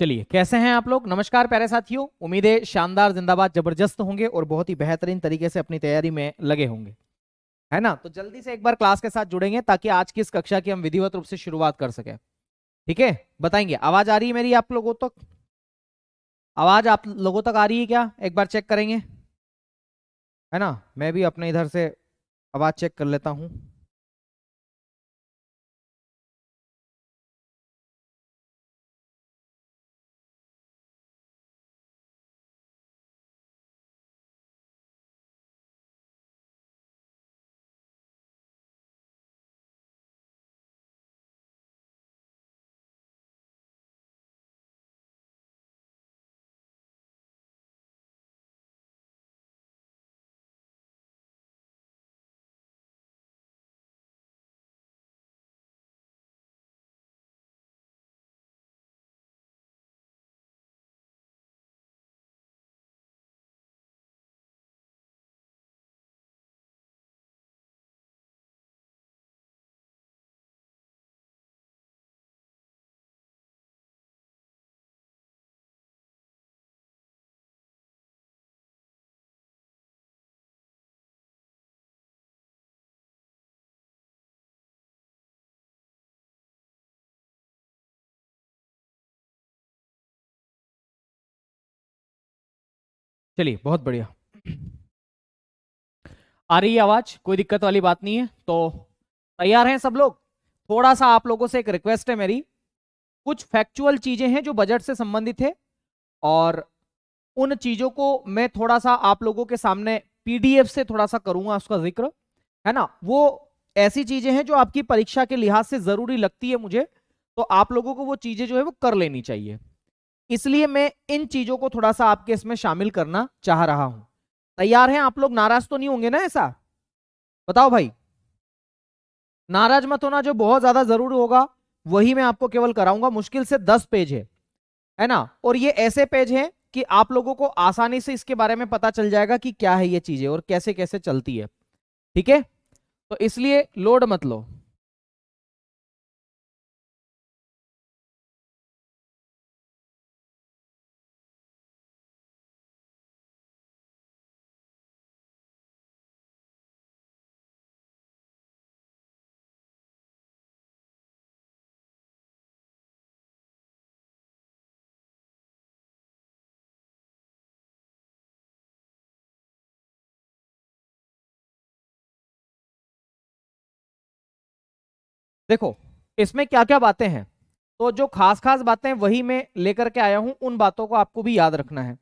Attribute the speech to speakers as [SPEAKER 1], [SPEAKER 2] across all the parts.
[SPEAKER 1] चलिए, कैसे हैं आप लोग? नमस्कार प्यारे साथियों, उम्मीद है शानदार, जिंदाबाद, जबरदस्त होंगे और बहुत ही बेहतरीन तरीके से अपनी तैयारी में लगे होंगे, है ना? तो जल्दी से एक बार क्लास के साथ जुड़ेंगे ताकि आज की इस कक्षा की हम विधिवत रूप से शुरुआत कर सकें। ठीक है, बताएंगे आवाज आ रही है मेरी आप लोगों तक? आवाज आप लोगों तक आ रही है क्या? एक बार चेक करेंगे, है ना? मैं भी अपने इधर से आवाज चेक कर लेता हूँ। चलिए, बहुत बढ़िया। आ रही है आवाज? कोई दिक्कत वाली बात नहीं है तो तैयार हैं सब लोग? थोड़ा सा आप लोगों से एक रिक्वेस्ट है मेरी, कुछ फैक्चुअल चीजें हैं जो बजट से संबंधित है और उन चीजों को मैं थोड़ा सा आप लोगों के सामने पीडीएफ से थोड़ा सा करूंगा उसका जिक्र, है ना? वो ऐसी चीजें हैं जो आपकी परीक्षा के लिहाज से जरूरी लगती है मुझे, तो आप लोगों को वो चीजें जो है वो कर लेनी चाहिए। इसलिए मैं इन चीजों को थोड़ा सा आपके इसमें शामिल करना चाह रहा हूं। तैयार हैं आप लोग? नाराज तो नहीं होंगे ना? ऐसा बताओ भाई, नाराज मत होना। जो बहुत ज्यादा जरूरी होगा वही मैं आपको केवल कराऊंगा। मुश्किल से 10 पेज है ना? और ये ऐसे पेज हैं कि आप लोगों को आसानी से इसके बारे में पता चल जाएगा कि क्या है ये चीजें और कैसे कैसे चलती है। ठीक है, तो इसलिए लोड मत लो। देखो, इसमें क्या क्या बातें हैं, तो जो खास खास बातें वही मैं लेकर के आया हूं, उन बातों को आपको भी याद रखना है।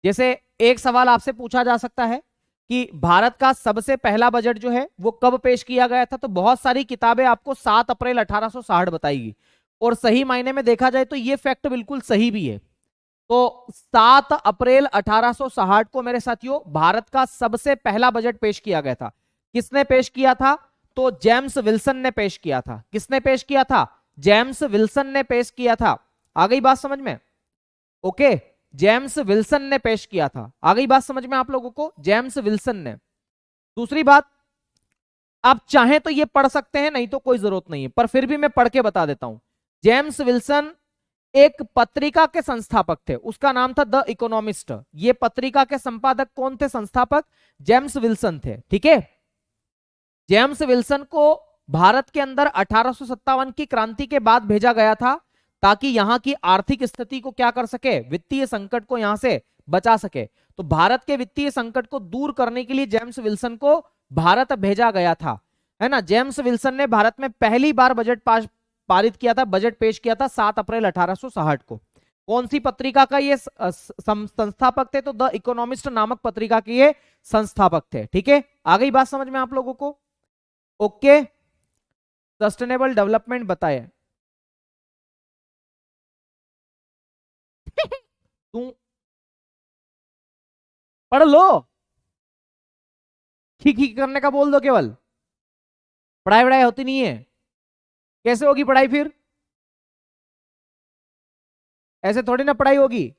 [SPEAKER 1] जैसे एक सवाल आपसे पूछा जा सकता है कि भारत का सबसे पहला बजट जो है वो कब पेश किया गया था, तो बहुत सारी किताबें आपको 7 अप्रैल 1860 बताएगी। और सही मायने में देखा जाए तो ये फैक्ट बिल्कुल सही भी है। तो 7 अप्रैल 1860 को मेरे साथियों भारत का सबसे पहला बजट पेश किया गया था। किसने पेश किया था? तो जेम्स विल्सन ने पेश किया था। किसने पेश किया था? जेम्स विल्सन ने पेश किया था। आ गई बात समझ में? ओके, जेम्स विल्सन ने पेश किया था। आ गई बात समझ में आप लोगों को? जेम्स विल्सन ने। दूसरी बात, आप चाहें तो ये पढ़ सकते हैं, नहीं तो कोई जरूरत नहीं है, पर फिर भी मैं पढ़ के बता देता हूं। जेम्स विल्सन एक पत्रिका के संस्थापक थे, उसका नाम था द इकोनॉमिस्ट। ये पत्रिका के संपादक कौन थे? संस्थापक जेम्स विल्सन थे। ठीक है, जेम्स विल्सन को भारत के अंदर 1857 की क्रांति के बाद भेजा गया था ताकि यहां की आर्थिक स्थिति को क्या कर सके, वित्तीय संकट को यहां से बचा सके। तो भारत के वित्तीय संकट को दूर करने के लिए जेम्स विल्सन को भारत भेजा गया था, है ना? जेम्स विल्सन ने भारत में पहली बार बजट पास पारित किया था, बजट पेश किया था 7 अप्रैल 1860 को। कौन सी पत्रिका का ये संस्थापक थे? तो द इकोनॉमिस्ट नामक पत्रिका के ये संस्थापक थे। ठीक है, आ गई बात समझ में आप लोगों को? ओके, सस्टेनेबल डेवलपमेंट बताए। तू पढ़ लो, ठीक ठीक करने का बोल दो केवल। पढ़ाई वढ़ाई होती नहीं है। कैसे होगी पढ़ाई फिर? ऐसे थोड़ी ना पढ़ाई होगी।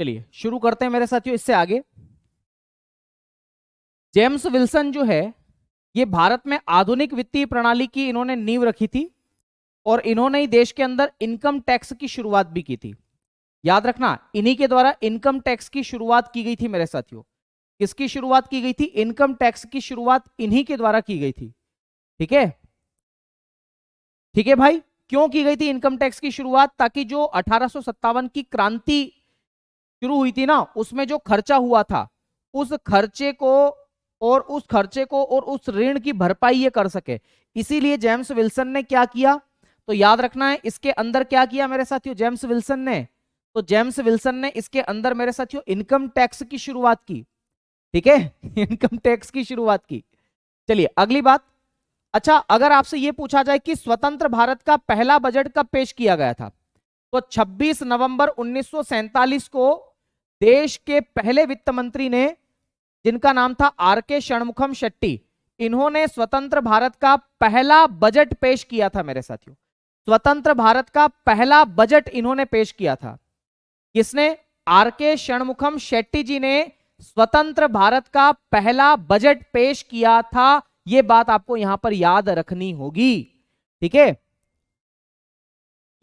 [SPEAKER 1] चलिए शुरू करते हैं मेरे साथियों इससे आगे। जेम्स विल्सन जो है ये भारत में आधुनिक वित्तीय प्रणाली की इन्होंने नींव रखी थी और इन्होंने ही देश के अंदर इनकम टैक्स की शुरुआत भी की थी। याद रखना, इन्हीं के द्वारा इनकम टैक्स की शुरुआत की गई थी मेरे साथियों। किसकी शुरुआत की गई थी? इनकम टैक्स की शुरुआत इन्हीं के द्वारा की गई थी। ठीक है, ठीक है भाई। क्यों की गई थी इनकम टैक्स की शुरुआत? ताकि जो 1857 की क्रांति शुरू हुई थी ना, उसमें जो खर्चा हुआ था उस खर्चे को और उस ऋण की भरपाई ये कर सके। इसीलिए जेम्स विल्सन ने क्या किया? तो याद रखना है इसके अंदर क्या किया मेरे साथियों जेम्स विल्सन ने? तो जेम्स विल्सन ने इसके अंदर मेरे साथियों इनकम टैक्स की शुरुआत की। ठीक है इनकम टैक्स की शुरुआत की। चलिए अगली बात। अच्छा, अगर आपसे यह पूछा जाए कि स्वतंत्र भारत का पहला बजट कब पेश किया गया था, तो 26 नवंबर 1947 को देश के पहले वित्त मंत्री ने, जिनका नाम था आर.के. षणमुखम शेट्टी, इन्होंने स्वतंत्र भारत का पहला बजट पेश किया था मेरे साथियों। स्वतंत्र भारत का पहला बजट इन्होंने पेश किया था। किसने? आर.के. षणमुखम शेट्टी जी ने स्वतंत्र भारत का पहला बजट पेश किया था। यह बात आपको यहां पर याद रखनी होगी। ठीक है,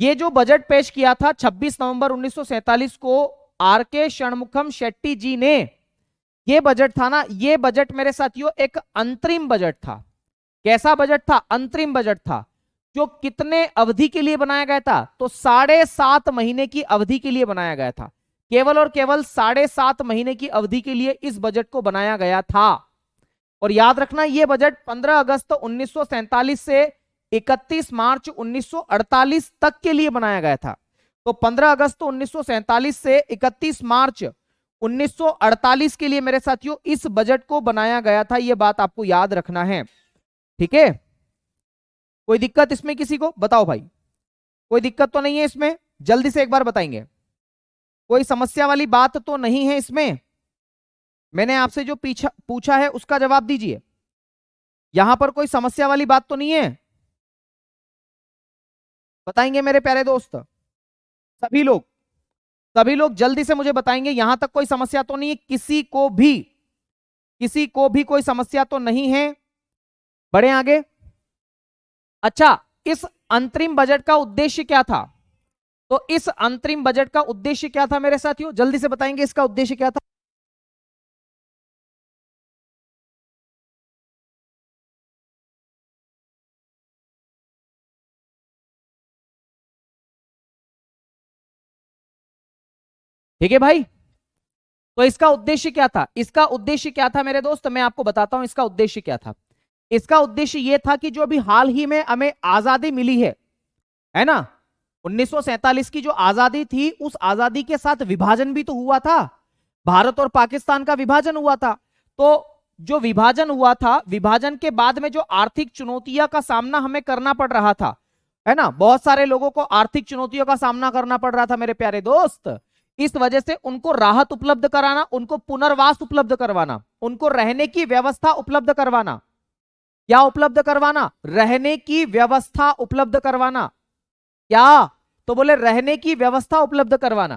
[SPEAKER 1] यह जो बजट पेश किया था 26 नवंबर 1947 को आर.के. षणमुखम शेट्टी जी ने, यह बजट था ना, यह बजट मेरे साथियों एक अंतरिम बजट था। कैसा बजट था? अंतरिम बजट था। जो कितने अवधि के लिए बनाया गया था? तो 7.5 महीने की अवधि के लिए बनाया गया था। केवल और केवल 7.5 महीने की अवधि के लिए इस बजट को बनाया गया था। और याद रखना, यह बजट 15 अगस्त 1947 से 31 मार्च 1948 तक के लिए बनाया गया था। तो 15 अगस्त 1947 से 31 मार्च 1948 के लिए मेरे साथियों इस बजट को बनाया गया था। यह बात आपको याद रखना है। ठीक है, कोई दिक्कत इसमें किसी को? बताओ भाई, कोई दिक्कत तो नहीं है इसमें? जल्दी से एक बार बताएंगे। कोई समस्या वाली बात तो नहीं है इसमें? मैंने आपसे जो पूछा है उसका जवाब दीजिए। यहां पर कोई समस्या वाली बात तो नहीं है? बताएंगे मेरे प्यारे दोस्त? सभी लोग जल्दी से मुझे बताएंगे। यहां तक कोई समस्या तो नहीं है? किसी को भी कोई समस्या तो नहीं है? बढ़े आगे। अच्छा, इस अंतरिम बजट का उद्देश्य क्या था? तो इस अंतरिम बजट का उद्देश्य क्या था मेरे साथियों? जल्दी से बताएंगे इसका उद्देश्य क्या था? ठीक है भाई, तो इसका उद्देश्य क्या था? इसका उद्देश्य क्या था मेरे दोस्त? मैं आपको बताता हूं इसका उद्देश्य क्या था। इसका उद्देश्य यह था कि जो अभी हाल ही में हमें आजादी मिली है ना, 1947 की जो आजादी थी, उस आजादी के साथ विभाजन भी तो हुआ था। भारत और पाकिस्तान का विभाजन हुआ था। तो जो विभाजन हुआ था, विभाजन के बाद में जो आर्थिक चुनौतियां का सामना हमें करना पड़ रहा था, है ना, बहुत सारे लोगों को आर्थिक चुनौतियों का सामना करना पड़ रहा था मेरे प्यारे दोस्त। इस वजह से उनको राहत उपलब्ध कराना, उनको पुनर्वास उपलब्ध करवाना, उनको रहने की व्यवस्था उपलब्ध करवाना। क्या उपलब्ध करवाना? रहने की व्यवस्था उपलब्ध करवाना। क्या? तो बोले रहने की व्यवस्था उपलब्ध करवाना।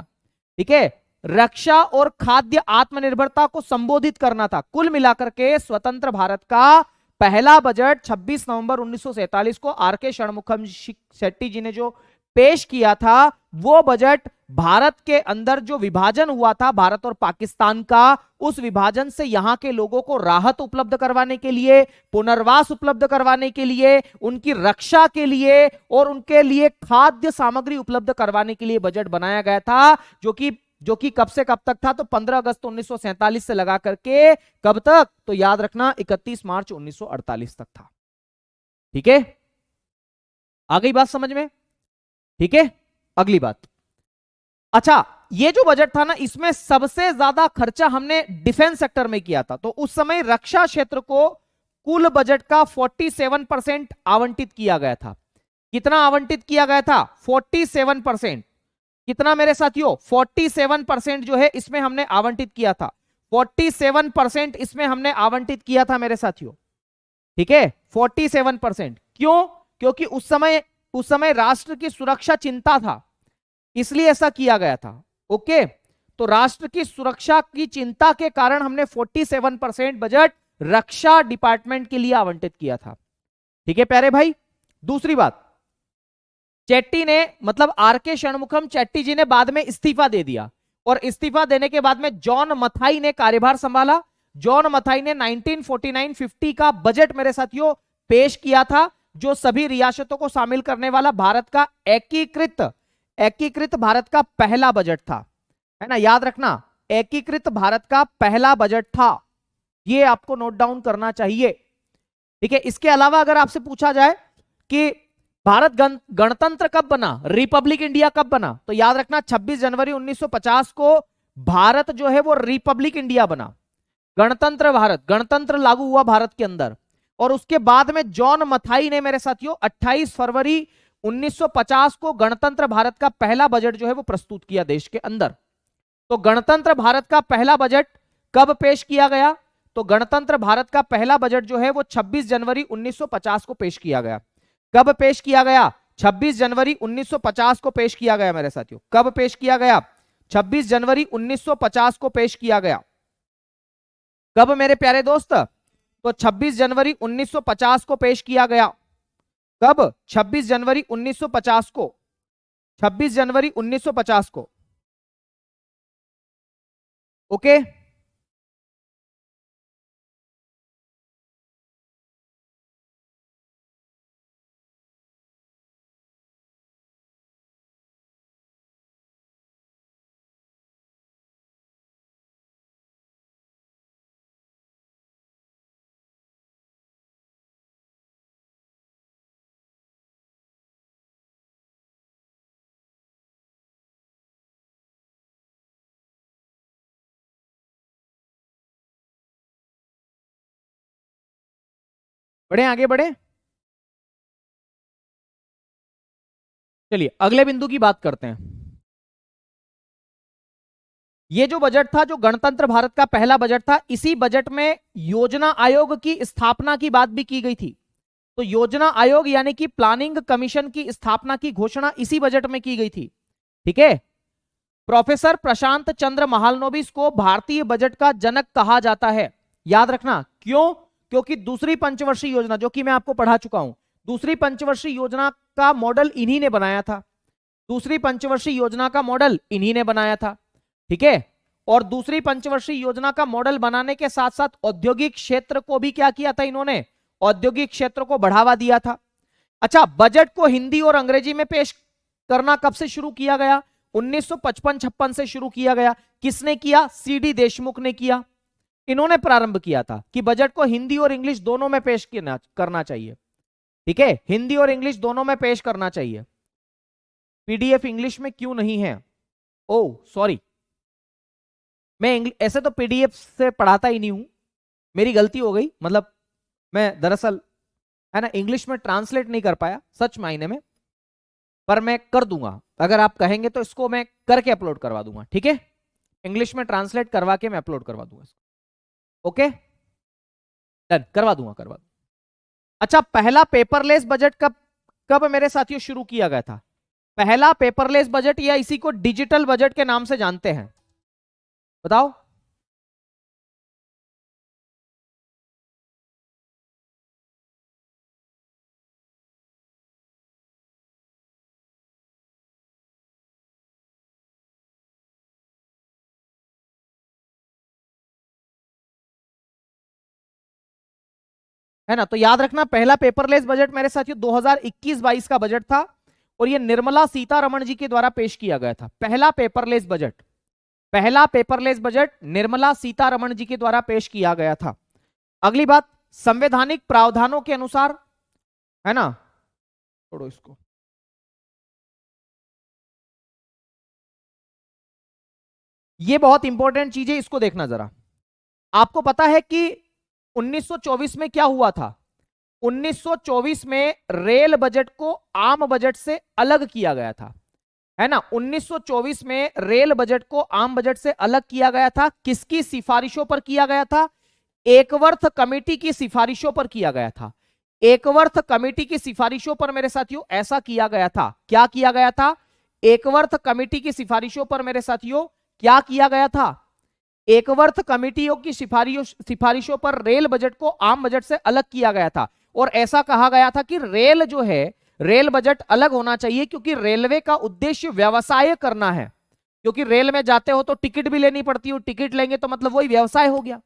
[SPEAKER 1] ठीक है, रक्षा और खाद्य आत्मनिर्भरता को संबोधित करना था। कुल मिलाकर के स्वतंत्र भारत का पहला बजट 26 नवंबर 1947 को आर.के. षणमुखम शेट्टी जी ने जो पेश किया था, वो बजट भारत के अंदर जो विभाजन हुआ था भारत और पाकिस्तान का, उस विभाजन से यहां के लोगों को राहत उपलब्ध करवाने के लिए, पुनर्वास उपलब्ध करवाने के लिए, उनकी रक्षा के लिए और उनके लिए खाद्य सामग्री उपलब्ध करवाने के लिए बजट बनाया गया था। जो कि कब से कब तक था? तो 15 अगस्त 1947 से लगा करके कब तक? तो याद रखना 31 मार्च 1948 तक था। ठीक है, आ गई बात समझ में? ठीक है, अगली बात। अच्छा, ये जो बजट था ना, इसमें सबसे ज्यादा खर्चा हमने डिफेंस सेक्टर में किया था। तो उस समय रक्षा क्षेत्र को कुल बजट का 47% आवंटित किया गया था। कितना आवंटित किया गया था? 47%। कितना मेरे साथियों? 47% जो है इसमें हमने आवंटित किया था। 47% इसमें हमने आवंटित किया था मेरे साथियों। ठीक है, 47%। क्यों? क्योंकि उस समय राष्ट्र की सुरक्षा चिंता था, इसलिए ऐसा किया गया था। ओके, तो राष्ट्र की सुरक्षा की चिंता के कारण हमने 47% बजट रक्षा डिपार्टमेंट के लिए आवंटित किया था। ठीक है प्यारे भाई। दूसरी बात, चेट्टी ने मतलब आर के षणमुखम चेट्टी जी ने बाद में इस्तीफा दे दिया और इस्तीफा देने के बाद में जॉन मथाई ने कार्यभार संभाला। जॉन मथाई ने 1949-50 का बजट मेरे साथियों पेश किया था, जो सभी रियासतों को शामिल करने वाला भारत का एकीकृत भारत का पहला बजट था, है ना, याद रखना, एकीकृत भारत का पहला बजट था, ये आपको नोट डाउन करना चाहिए। ठीक है। इसके अलावा अगर आपसे पूछा जाए कि भारत गणतंत्र कब बना, रिपब्लिक इंडिया कब बना, तो याद रखना 26 जनवरी 1950 को भारत जो है वो रिपब्लिक इंडिया बना, गणतंत्र लागू हुआ भारत के अंदर। और उसके बाद में जॉन मथाई ने मेरे साथियों 28 फरवरी 1950 को गणतंत्र भारत का पहला बजट जो है वो प्रस्तुत किया देश के अंदर। तो गणतंत्र भारत का पहला बजट कब पेश किया गया, तो गणतंत्र भारत का पहला बजट जो है वो 26 जनवरी 1950 को पेश किया गया। कब पेश किया गया, 26 जनवरी 1950 को पेश किया गया मेरे साथियों। कब पेश किया गया, 26 जनवरी 1950 को पेश किया गया। कब मेरे प्यारे दोस्त, तो 26 जनवरी 1950 को पेश किया गया। कब, 26 जनवरी 1950 को, 26 जनवरी 1950 को। ओके। बढ़े, आगे बढ़े। चलिए अगले बिंदु की बात करते हैं। ये जो बजट था, जो गणतंत्र भारत का पहला बजट था, इसी बजट में योजना आयोग की स्थापना की बात भी की गई थी। तो योजना आयोग यानी कि प्लानिंग कमीशन की स्थापना की घोषणा इसी बजट में की गई थी। ठीक है। प्रोफेसर प्रशांत चंद्र महालनोबिस को भारतीय बजट का जनक कहा जाता है। याद रखना, क्यों, क्योंकि दूसरी पंचवर्षीय योजना जो कि मैं आपको पढ़ा चुका हूं, दूसरी पंचवर्षीय योजना का मॉडल इन्हीं ने बनाया था। दूसरी पंचवर्षीय योजना का मॉडल इन्हीं ने बनाया था। ठीक है। और दूसरी पंचवर्षीय योजना का मॉडल बनाने के साथ साथ औद्योगिक क्षेत्र को भी क्या किया था इन्होंने, औद्योगिक क्षेत्र को बढ़ावा दिया था। अच्छा, बजट को हिंदी और अंग्रेजी में पेश करना कब से शुरू किया गया, 1955-56 से शुरू किया गया। किसने किया, सीडी देशमुख ने किया। इन्होंने प्रारंभ किया था कि बजट को हिंदी और इंग्लिश दोनों में पेश करना चाहिए। ठीक है, हिंदी और इंग्लिश दोनों में पेश करना चाहिए। पीडीएफ इंग्लिश में क्यों नहीं है, ओह सॉरी, मैं ऐसे तो पीडीएफ से पढ़ाता ही नहीं हूं, मेरी गलती हो गई, मतलब मैं दरअसल है ना इंग्लिश में ट्रांसलेट नहीं कर पाया सच मायने में, पर मैं कर दूंगा। अगर आप कहेंगे तो इसको मैं करके अपलोड करवा दूंगा। ठीक है, इंग्लिश में ट्रांसलेट करवा के मैं अपलोड करवा दूंगा इसको। ओके डन, करवा दूंगा। अच्छा, पहला पेपरलेस बजट कब कब मेरे साथियों शुरू किया गया था। पहला पेपरलेस बजट या इसी को डिजिटल बजट के नाम से जानते हैं, बताओ। है ना, तो याद रखना पहला पेपरलेस बजट मेरे साथियों 2021-22 का बजट था और ये निर्मला सीतारमण जी के द्वारा पेश किया गया था। पहला पेपरलेस बजट निर्मला सीतारमण जी के द्वारा पेश किया गया था। अगली बात, संवैधानिक प्रावधानों के अनुसार, है ना, छोड़ो इसको, ये बहुत इंपॉर्टेंट चीज है, इसको देखना जरा। आपको पता है कि 1924 में क्या हुआ था, 1924 में रेल बजट को आम बजट से अलग किया गया था, है ना। 1924 में रेल बजट को आम बजट से अलग किया गया था। किसकी सिफारिशों पर किया गया था, एकवर्थ कमेटी की सिफारिशों पर किया गया था। एकवर्थ कमेटी की सिफारिशों पर मेरे साथियों ऐसा किया गया था। क्या किया गया था, एकवर्थ कमेटी की सिफारिशों पर मेरे साथियों क्या किया गया था? एकवर्थ कमेटियों की सिफारिशों पर रेल बजट को आम बजट से अलग किया गया था और ऐसा कहा गया था कि रेल जो है, रेल बजट अलग होना चाहिए क्योंकि रेलवे का उद्देश्य व्यवसाय करना है। क्योंकि रेल में जाते हो तो टिकट भी लेनी पड़ती है, टिकट लेंगे तो मतलब वही व्यवसाय हो गया।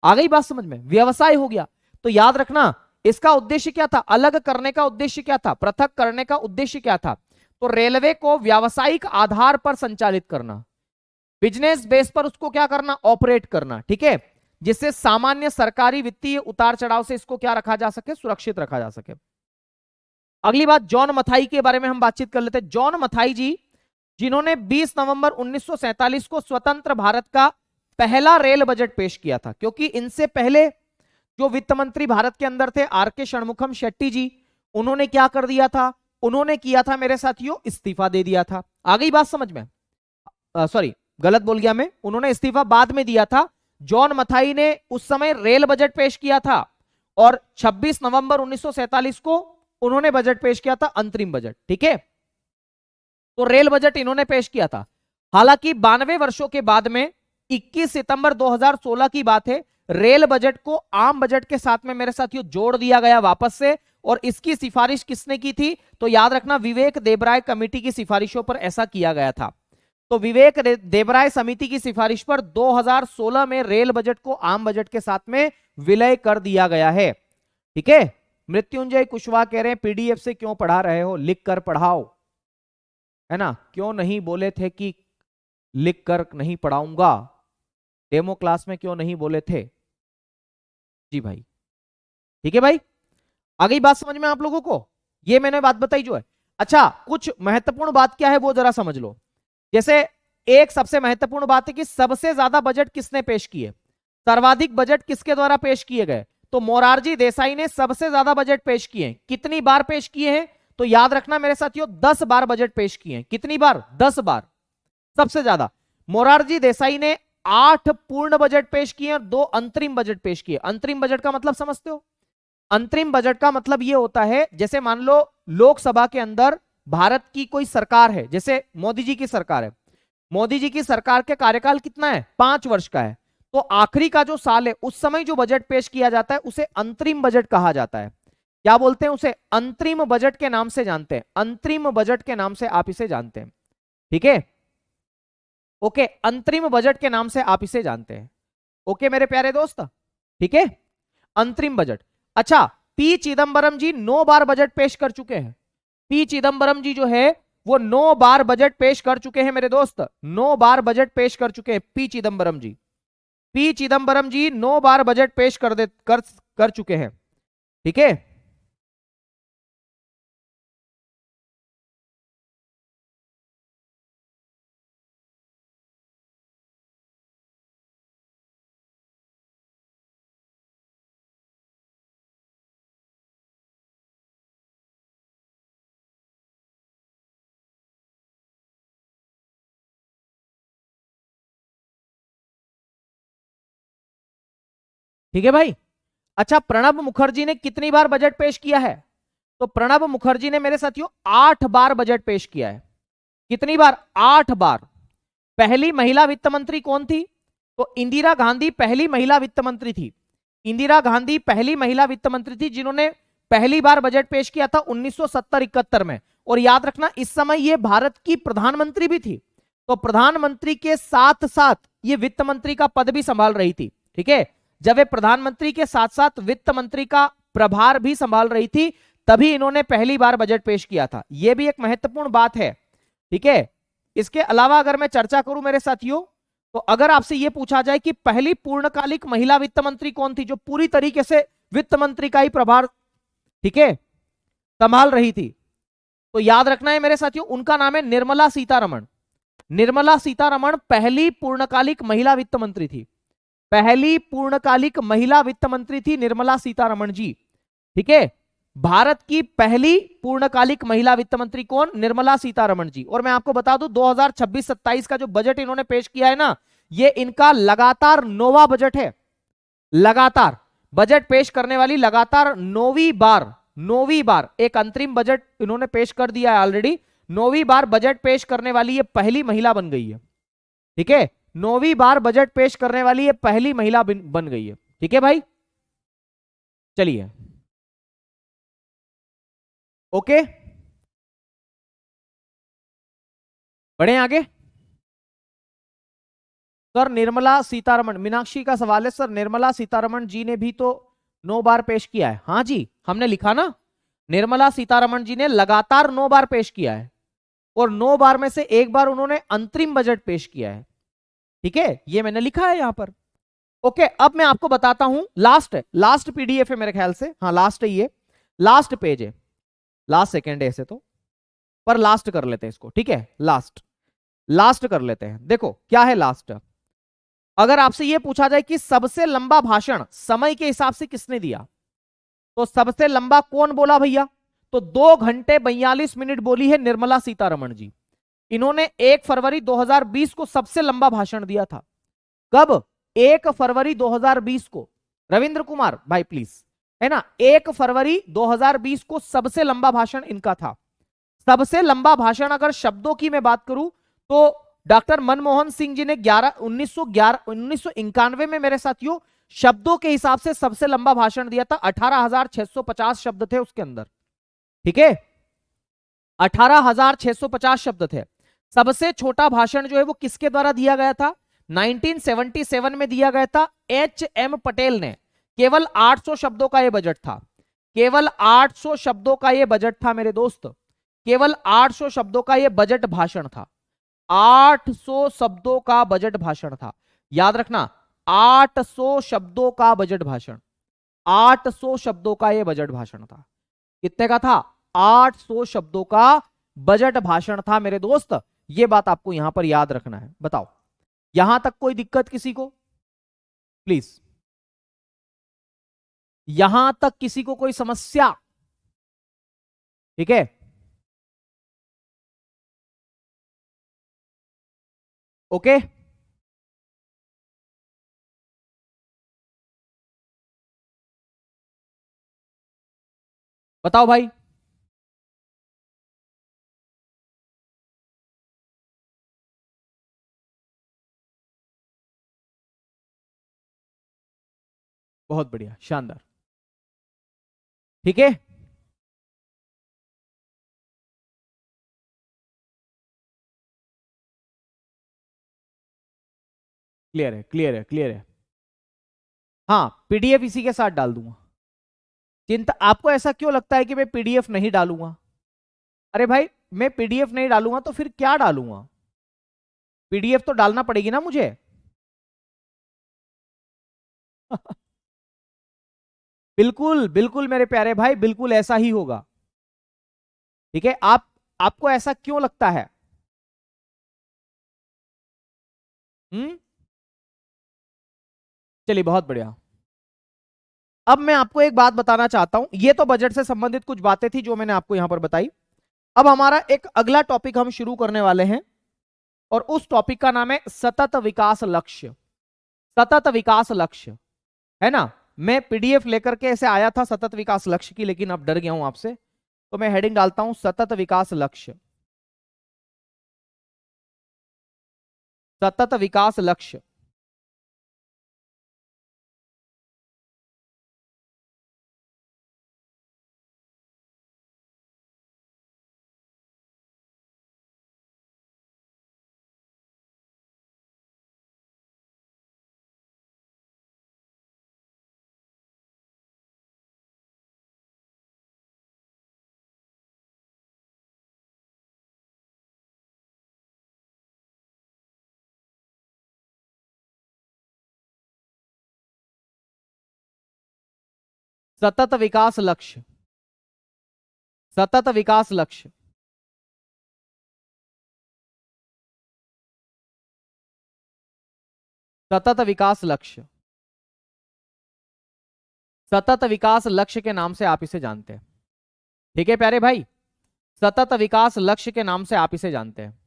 [SPEAKER 1] आ गई बात समझ में? व्यवसाय हो गया। तो याद रखना इसका उद्देश्य क्या था, अलग करने का उद्देश्य क्या था, पृथक करने का उद्देश्य क्या था? तो रेलवे को व्यावसायिक आधार पर संचालित करना, बिजनेस बेस पर उसको क्या करना, ऑपरेट करना, ठीक है, जिससे सामान्य सरकारी वित्तीय उतार चढ़ाव से इसको क्या रखा जा सके, सुरक्षित रखा जा सके। अगली बात जॉन मथाई के बारे में हम बातचीत कर लेते हैं। जॉन मथाई जी, जिन्होंने 20 नवंबर 1947 को स्वतंत्र भारत का पहला रेल बजट पेश किया था, क्योंकि इनसे पहले जो वित्त मंत्री भारत के अंदर थे आर.के. षणमुखम शेट्टी जी, उन्होंने क्या कर दिया था, उन्होंने किया था मेरे साथियों इस्तीफा दे दिया था। आ गई बात समझ में? सॉरी गलत बोल गया मैं, उन्होंने इस्तीफा बाद में दिया था। जॉन मथाई ने उस समय रेल बजट पेश किया था और 26 नवंबर 1947 को उन्होंने बजट पेश किया था, अंतरिम बजट, ठीक है। तो रेल बजट इन्होंने पेश किया था। हालांकि 92 वर्षों के बाद में 21 सितंबर 2016 की बात है, रेल बजट को आम बजट के साथ में मेरे साथियों जोड़ दिया गया वापस से। और इसकी सिफारिश किसने की थी? तो याद रखना विवेक देबराय कमेटी की सिफारिशों पर ऐसा किया गया था। तो विवेक देबराय समिति की सिफारिश पर 2016 में रेल बजट को आम बजट के साथ में विलय कर दिया गया है, ठीक है। मृत्युंजय कुशवाहा कह रहे हैं पीडीएफ से क्यों पढ़ा रहे हो, लिख कर पढ़ाओ, है ना। क्यों नहीं बोले थे कि लिख कर नहीं पढ़ाऊंगा, डेमो क्लास में क्यों नहीं बोले थे? जी भाई, ठीक है भाई, आ गई बात समझ में आप लोगों को? ये मैंने बात बताई जो है। अच्छा, कुछ महत्वपूर्ण बात क्या है वो जरा समझ लो। जैसे एक सबसे महत्वपूर्ण बात है कि सबसे ज्यादा बजट किसने पेश किए, सर्वाधिक बजट किसके द्वारा पेश किए गए? तो मोरारजी देसाई ने सबसे ज्यादा बजट पेश किए। कितनी बार पेश किए हैं? तो याद रखना मेरे साथियों 10 बार बजट पेश किए हैं। कितनी बार? 10 बार, सबसे ज्यादा। मोरारजी देसाई ने 8 पूर्ण बजट पेश किए और 2 अंतरिम बजट पेश किए। अंतरिम बजट का मतलब समझते हो? अंतरिम बजट का मतलब यह होता है, जैसे मान लो लोकसभा के अंदर भारत की कोई सरकार है, जैसे मोदी जी की सरकार है, मोदी जी की सरकार के कार्यकाल कितना है? 5 वर्ष का है। तो आखिरी का जो साल है उस समय जो बजट पेश किया जाता है उसे अंतरिम बजट कहा जाता है। क्या बोलते हैं उसे? अंतरिम बजट के नाम से जानते हैं, अंतरिम बजट के नाम से आप इसे जानते हैं, ठीक है। ओके, अंतरिम बजट के नाम से आप इसे जानते हैं। ओके मेरे प्यारे दोस्त, ठीक है, अंतरिम बजट। अच्छा, पी चिदम्बरम जी 9 बार बजट पेश कर चुके हैं। पी चिदम्बरम जी जो है वो 9 बार बजट पेश कर चुके हैं मेरे दोस्त, 9 बार बजट पेश कर चुके हैं पी चिदम्बरम जी। पी चिदम्बरम जी 9 बार बजट पेश कर चुके हैं, ठीक है। ठीक है भाई। अच्छा, प्रणब मुखर्जी ने कितनी बार बजट पेश किया है? तो प्रणब मुखर्जी ने मेरे साथियों 8 बार बजट पेश किया है। कितनी बार? 8 बार। पहली महिला वित्त मंत्री कौन थी? तो इंदिरा गांधी पहली महिला वित्त मंत्री थी। इंदिरा गांधी पहली महिला वित्त मंत्री थी जिन्होंने पहली बार बजट पेश किया था 1970-71 में। और याद रखना इस समय ये भारत की प्रधानमंत्री भी थी। तो प्रधानमंत्री के साथ साथ ये वित्त मंत्री का पद भी संभाल रही थी, ठीक है। जब वे प्रधानमंत्री के साथ साथ वित्त मंत्री का प्रभार भी संभाल रही थी तभी इन्होंने पहली बार बजट पेश किया था। यह भी एक महत्वपूर्ण बात है, ठीक है। इसके अलावा अगर मैं चर्चा करूं मेरे साथियों, तो अगर आपसे यह पूछा जाए कि पहली पूर्णकालिक महिला वित्त मंत्री कौन थी जो पूरी तरीके से वित्त मंत्री का ही प्रभार, ठीक है, संभाल रही थी, तो याद रखना है मेरे साथियों उनका नाम है निर्मला सीतारमण। निर्मला सीतारमण पहली पूर्णकालिक महिला वित्त मंत्री थी। पहली पूर्णकालिक महिला वित्त मंत्री थी निर्मला सीतारमण जी, ठीक है। भारत की पहली पूर्णकालिक महिला वित्त मंत्री कौन? निर्मला सीतारमण जी। और मैं आपको बता दूं 2026-27 का जो बजट इन्होंने पेश किया है ना, ये इनका लगातार 9वां बजट है। लगातार बजट पेश करने वाली लगातार 9वीं बार एक अंतरिम बजट इन्होंने पेश कर दिया है ऑलरेडी। 9वीं बार बजट पेश करने वाली ये पहली महिला बन गई है, ठीक है, 9वीं बार बजट पेश करने वाली ये पहली महिला बन गई है। ठीक है भाई, चलिए ओके, बढ़े आगे। सर निर्मला सीतारमण, मीनाक्षी का सवाल है सर, निर्मला सीतारमण जी ने भी तो 9 बार पेश किया है। हाँ जी, हमने लिखा ना, निर्मला सीतारमण जी ने लगातार 9 बार पेश किया है, और 9 बार में से 1 बार उन्होंने अंतरिम बजट पेश किया है। ठीक है, ये मैंने लिखा है यहां पर। ओके, अब मैं आपको बताता हूं, लास्ट पीडीएफ है मेरे ख्याल से, हाँ लास्ट है ये, लास्ट पेज है, लास्ट सेकेंड है ऐसे तो, पर लास्ट कर लेते हैं इसको। ठीक है, लास्ट कर लेते हैं। देखो क्या है लास्ट, अगर आपसे यह पूछा जाए कि सबसे लंबा भाषण समय के हिसाब से किसने दिया, तो सबसे लंबा कौन बोला भैया, तो 2 घंटे 42 मिनट बोली है निर्मला सीतारमण जी। इन्होंने 1 फरवरी 2020 को सबसे लंबा भाषण दिया था। कब, 1 फरवरी 2020 को, रविंद्र कुमार भाई प्लीज, है ना, 1 फरवरी 2020 को सबसे लंबा भाषण इनका था। सबसे लंबा भाषण अगर शब्दों की मैं बात करूं तो डॉक्टर मनमोहन सिंह जी ने 1991 में मेरे साथियों शब्दों के हिसाब से सबसे लंबा भाषण दिया था, 18,650 शब्द थे उसके अंदर। ठीक है, 18,650 शब्द थे। सबसे छोटा भाषण जो है वो किसके द्वारा दिया गया था, 1977 में दिया गया था, एच.एम. पटेल ने। केवल 800 शब्दों का यह बजट था, केवल 800 शब्दों का यह बजट था मेरे दोस्त, केवल 800 शब्दों का यह बजट भाषण था, 800 शब्दों का बजट भाषण था। याद रखना, 800 शब्दों का बजट भाषण, 800 शब्दों का यह बजट भाषण था। कितने का था, 800 शब्दों का बजट भाषण था मेरे दोस्त। यह बात आपको यहां पर याद रखना है। बताओ यहां तक कोई दिक्कत किसी को, प्लीज, यहां तक किसी को कोई समस्या? ठीक है, ओके, बताओ भाई। बहुत बढ़िया, शानदार। ठीक है, क्लियर है, क्लियर है, क्लियर है। हाँ, पीडीएफ इसी के साथ डाल दूंगा। चिंता, आपको ऐसा क्यों लगता है कि मैं पीडीएफ नहीं डालूंगा? अरे भाई, मैं पीडीएफ नहीं डालूंगा तो फिर क्या डालूंगा? पीडीएफ तो डालना पड़ेगी ना मुझे। बिल्कुल बिल्कुल मेरे प्यारे भाई, बिल्कुल ऐसा ही होगा। ठीक है, आपको ऐसा क्यों लगता है? हम्म, चलिए बहुत बढ़िया। अब मैं आपको एक बात बताना चाहता हूं, ये तो बजट से संबंधित कुछ बातें थी जो मैंने आपको यहां पर बताई। अब हमारा एक अगला टॉपिक हम शुरू करने वाले हैं, और उस टॉपिक का नाम है सतत विकास लक्ष्य। सतत विकास लक्ष्य, है ना। मैं पीडीएफ लेकर के ऐसे आया था सतत विकास लक्ष्य की, लेकिन अब डर गया हूं आपसे, तो मैं हेडिंग डालता हूं सतत विकास लक्ष्य। सतत विकास लक्ष्य, सतत विकास लक्ष्य, सतत विकास लक्ष्य, सतत विकास लक्ष्य, सतत विकास लक्ष्य के नाम से आप इसे जानते हैं। ठीक है प्यारे भाई, सतत विकास लक्ष्य के नाम से आप इसे जानते हैं,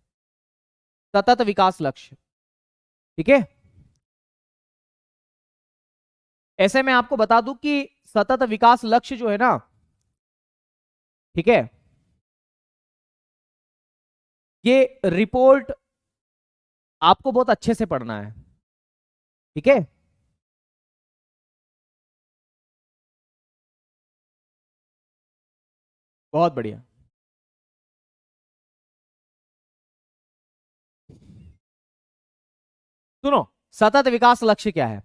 [SPEAKER 1] सतत विकास लक्ष्य। ठीक है, ऐसे मैं आपको बता दूं कि सतत विकास लक्ष्य जो है ना, ठीक है, ये रिपोर्ट आपको बहुत अच्छे से पढ़ना है, ठीक है। बहुत बढ़िया। सुनो, सतत विकास लक्ष्य क्या है?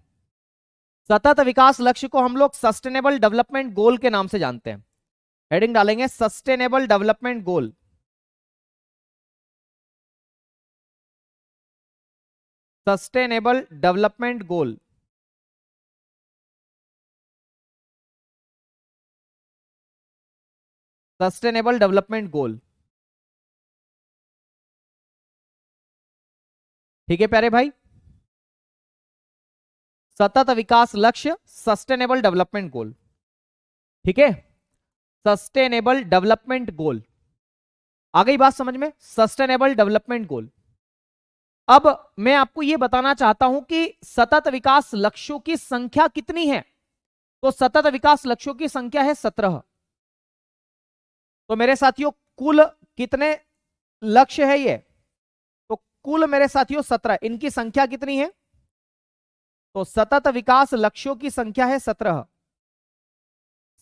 [SPEAKER 1] सतत विकास लक्ष्य को हम लोग सस्टेनेबल डेवलपमेंट गोल के नाम से जानते हैं। हेडिंग डालेंगे sustainable development goal. Sustainable development goal. Sustainable development goal. ठीक है प्यारे भाई, सतत विकास लक्ष्य सस्टेनेबल डेवलपमेंट गोल, ठीक है। सस्टेनेबल डेवलपमेंट गोल, आ गई बात समझ में? Sustainable development goal. अब मैं आपको यह बताना चाहता हूं कि सतत विकास लक्ष्यों की संख्या कितनी है। तो सतत विकास लक्ष्यों की संख्या है 17। तो मेरे साथियों कुल कितने लक्ष्य है ये? तो कुल मेरे साथियों 17। इनकी संख्या कितनी है? तो सतत विकास लक्ष्यों की संख्या है 17।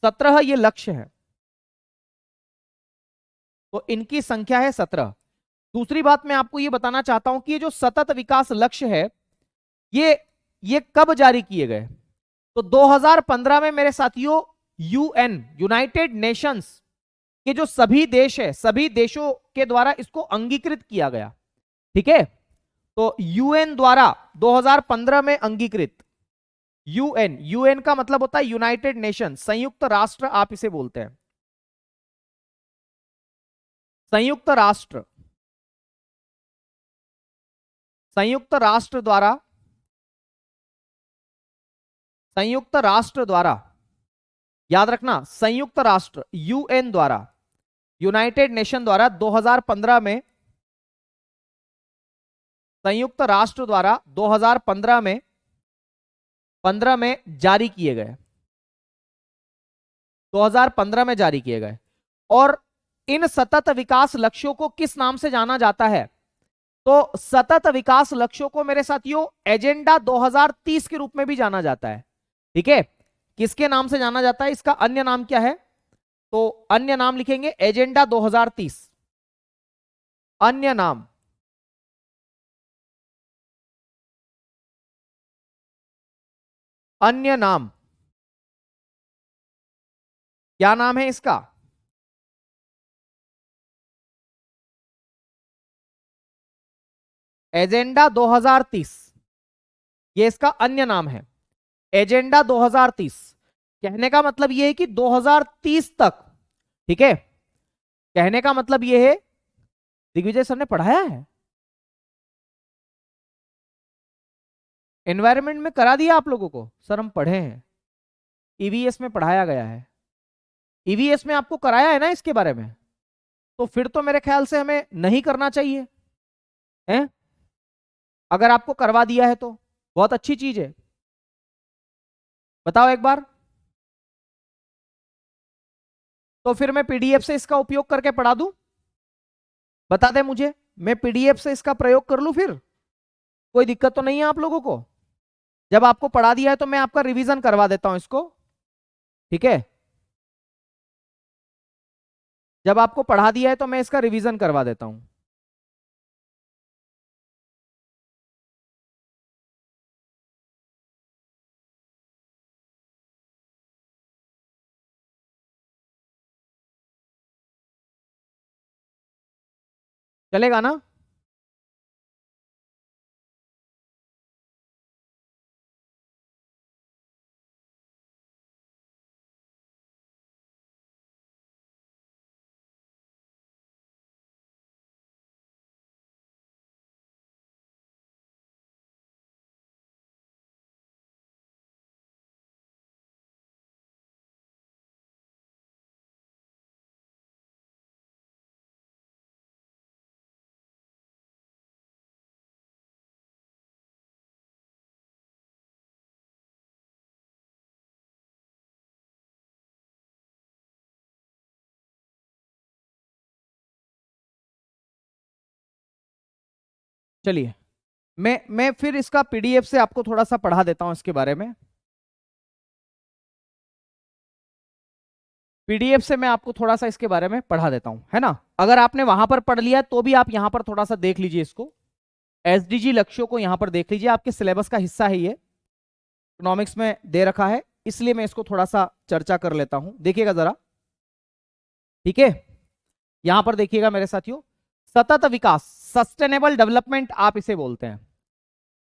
[SPEAKER 1] 17 ये लक्ष्य है, तो इनकी संख्या है 17। दूसरी बात मैं आपको यह बताना चाहता हूं कि ये जो सतत विकास लक्ष्य है, ये ये कब जारी किए गए? तो 2015 में मेरे साथियों यूएन, यूनाइटेड नेशंस के जो सभी देश है, सभी देशों के द्वारा इसको अंगीकृत किया गया, ठीक है। तो यूएन द्वारा 2015 में अंगीकृत। यूएन, यूएन का मतलब होता है यूनाइटेड नेशन, संयुक्त राष्ट्र आप इसे बोलते हैं, संयुक्त राष्ट्र। संयुक्त राष्ट्र द्वारा, संयुक्त राष्ट्र द्वारा, याद रखना, संयुक्त राष्ट्र यूएन द्वारा, यूनाइटेड नेशन द्वारा 2015 में, संयुक्त राष्ट्र द्वारा 2015 में, 15 में जारी किए गए, 2015 में जारी किए गए। और इन सतत विकास लक्ष्यों को किस नाम से जाना जाता है? तो सतत विकास लक्ष्यों को मेरे साथियों एजेंडा 2030 के रूप में भी जाना जाता है, ठीक है। किसके नाम से जाना जाता है? इसका अन्य नाम क्या है? तो अन्य नाम लिखेंगे एजेंडा 2030। अन्य नाम, अन्य नाम, क्या नाम है इसका? एजेंडा 2030, ये इसका अन्य नाम है, एजेंडा 2030। कहने का मतलब यह है कि 2030 तक, ठीक है, कहने का मतलब यह है, दिग्विजय सर ने पढ़ाया है, एनवायरनमेंट में करा दिया आप लोगों को? सर हम पढ़े हैं, ईवीएस में पढ़ाया गया है, ईवीएस में आपको कराया है ना इसके बारे में? तो फिर तो मेरे ख्याल से हमें नहीं करना चाहिए, है? अगर आपको करवा दिया है तो बहुत अच्छी चीज है। बताओ एक बार। तो फिर मैं पीडीएफ से इसका उपयोग करके पढ़ा दूं? बता दे मुझे, मैं पीडीएफ से इसका प्रयोग कर लूं फिर? कोई दिक्कत तो नहीं है आप लोगों को? जब आपको पढ़ा दिया है तो मैं आपका रिवीजन करवा देता हूं इसको, ठीक है। जब आपको पढ़ा दिया है तो मैं इसका रिवीजन करवा देता हूं। चलेगा ना? चलिए, मैं फिर इसका पीडीएफ से आपको थोड़ा सा पढ़ा देता हूं इसके बारे में। पीडीएफ से मैं आपको थोड़ा सा इसके बारे में पढ़ा देता हूं, है ना। अगर आपने वहां पर पढ़ लिया तो भी आप यहां पर थोड़ा सा देख लीजिए इसको, एसडीजी लक्ष्यों को यहां पर देख लीजिए, आपके सिलेबस का हिस्सा है ये, इकोनॉमिक्स में दे रखा है, इसलिए मैं इसको थोड़ा सा चर्चा कर लेता हूं, देखिएगा जरा, ठीक है। यहां पर देखिएगा मेरे साथियों, सतत विकास, सस्टेनेबल डेवलपमेंट आप इसे बोलते हैं।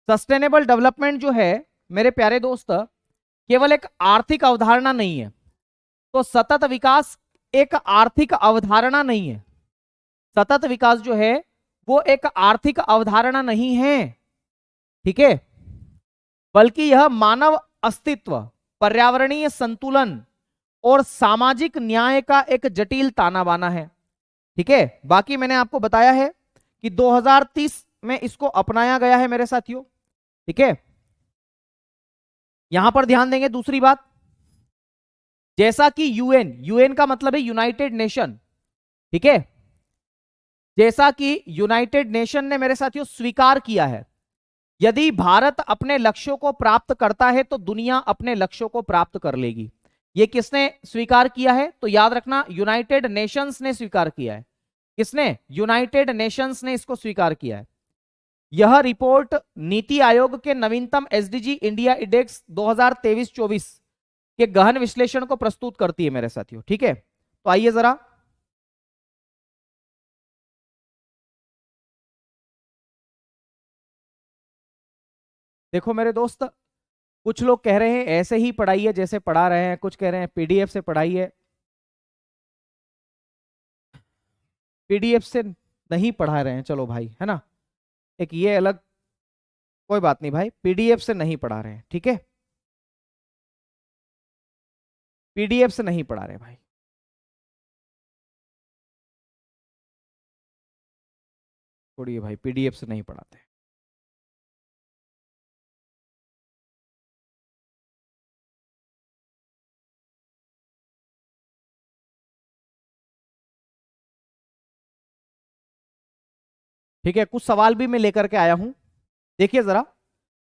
[SPEAKER 1] सस्टेनेबल डेवलपमेंट जो है मेरे प्यारे दोस्त, केवल एक आर्थिक अवधारणा नहीं है। तो सतत विकास एक आर्थिक अवधारणा नहीं है। सतत विकास जो है वो एक आर्थिक अवधारणा नहीं है, ठीक है, बल्कि यह मानव अस्तित्व, पर्यावरणीय संतुलन और सामाजिक न्याय का एक जटिल ताना बाना है, ठीक है। बाकी मैंने आपको बताया है कि 2030 में इसको अपनाया गया है मेरे साथियों, ठीक है। यहां पर ध्यान देंगे दूसरी बात, जैसा कि यूएन, यूएन का मतलब है यूनाइटेड नेशन, ठीक है, जैसा कि यूनाइटेड नेशन ने मेरे साथियों स्वीकार किया है, यदि भारत अपने लक्ष्यों को प्राप्त करता है तो दुनिया अपने लक्ष्यों को प्राप्त कर लेगी। ये किसने स्वीकार किया है? तो याद रखना, यूनाइटेड नेशंस ने स्वीकार किया है। किसने? यूनाइटेड नेशंस ने इसको स्वीकार किया है। यह रिपोर्ट नीति आयोग के नवीनतम एसडीजी इंडिया इंडेक्स 2023-24 के गहन विश्लेषण को प्रस्तुत करती है मेरे साथियों, ठीक है। तो आइए जरा, देखो मेरे दोस्त, कुछ लोग कह रहे हैं ऐसे ही पढ़ाइए जैसे पढ़ा रहे हैं, कुछ कह रहे हैं पीडीएफ से पढ़ाइए। पीडीएफ से नहीं पढ़ा रहे हैं, चलो भाई, है ना, एक ये अलग, कोई बात नहीं भाई, पीडीएफ से नहीं पढ़ा रहे हैं, ठीक है, पीडीएफ से नहीं पढ़ा रहे भाई। छोड़िए भाई, पीडीएफ से नहीं पढ़ाते। ठीक है, कुछ सवाल भी मैं लेकर के आया हूं, देखिए जरा,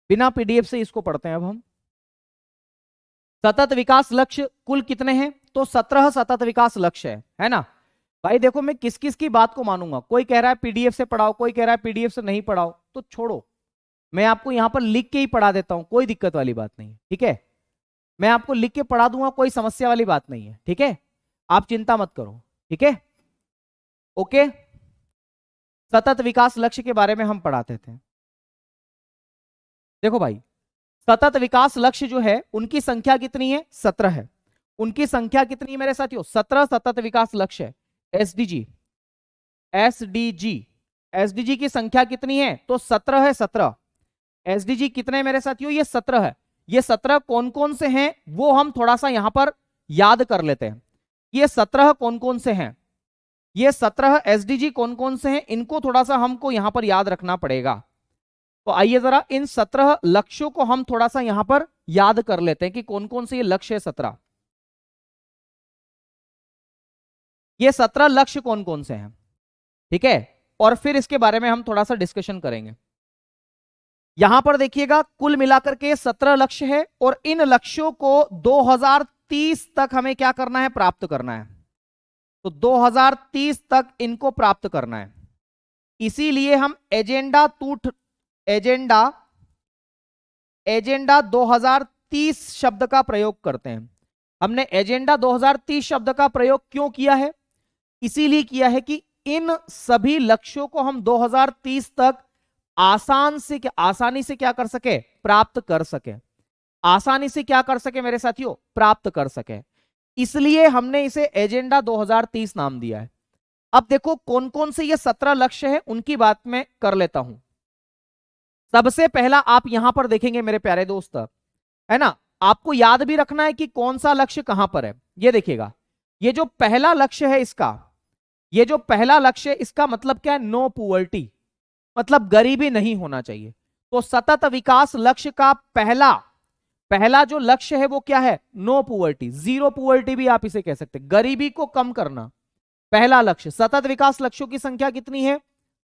[SPEAKER 1] बिना पीडीएफ से इसको पढ़ते हैं अब हम। सतत विकास लक्ष्य कुल कितने हैं? तो 17 सतत विकास लक्ष्य है ना भाई। देखो मैं किस किस की बात को मानूंगा, कोई कह रहा है पीडीएफ से पढ़ाओ, कोई कह रहा है पीडीएफ से नहीं पढ़ाओ, तो छोड़ो, मैं आपको यहां पर लिख के ही पढ़ा देता हूं, कोई दिक्कत वाली बात नहीं है, ठीक है। मैं आपको लिख के पढ़ा दूंगा, कोई समस्या वाली बात नहीं है, ठीक है, आप चिंता मत करो, ठीक है, ओके। सतत विकास लक्ष्य के बारे में हम पढ़ाते थे। देखो भाई, सतत विकास लक्ष्य जो है उनकी संख्या कितनी है? 17 है। उनकी संख्या कितनी है मेरे साथियों? 17 सतत विकास लक्ष्य है। एसडीजी, एसडीजी, एसडीजी की संख्या कितनी है? तो 17 है, 17। एसडीजी कितने मेरे साथियों? ये 17 है। ये 17 कौन कौन से हैं वो हम थोड़ा सा यहां पर याद कर लेते हैं। ये 17 कौन कौन से हैं, ये 17 एसडीजी कौन कौन से हैं, इनको थोड़ा सा हमको यहां पर याद रखना पड़ेगा। तो आइए जरा इन 17 लक्ष्यों को हम थोड़ा सा यहां पर याद कर लेते हैं कि कौन कौन से ये लक्ष्य है 17। ये 17 लक्ष्य कौन कौन से हैं, ठीक है, और फिर इसके बारे में हम थोड़ा सा डिस्कशन करेंगे। यहां पर देखिएगा, कुल मिलाकर के 17 लक्ष्य है और इन लक्ष्यों को 2030 तक हमें क्या करना है? प्राप्त करना है। तो 2030 तक इनको प्राप्त करना है, इसीलिए हम एजेंडा 2030 शब्द का प्रयोग करते हैं। हमने एजेंडा 2030 शब्द का प्रयोग क्यों किया है? इसीलिए किया है कि इन सभी लक्ष्यों को हम 2030 तक आसानी से क्या कर सके? प्राप्त कर सके। आसानी से क्या कर सके मेरे साथियों? प्राप्त कर सके। इसलिए हमने इसे एजेंडा 2030 नाम दिया है। अब देखो कौन कौन से ये 17 लक्ष्य है, उनकी बात मैं कर लेता हूं। सबसे पहला आप यहां पर देखेंगे मेरे प्यारे दोस्त, है ना, आपको याद भी रखना है कि कौन सा लक्ष्य कहां पर है। ये देखिएगा, ये जो पहला लक्ष्य है इसका, ये जो पहला लक्ष्य है इसका मतलब क्या है? नो पुअर्टी, मतलब गरीबी नहीं होना चाहिए। तो सतत विकास लक्ष्य का पहला जो लक्ष्य है वो क्या है? नो पुअर्टी, जीरो पुअर्टी भी आप इसे कह सकते हैं, गरीबी को कम करना, पहला लक्ष्य। सतत विकास लक्ष्यों की संख्या कितनी है?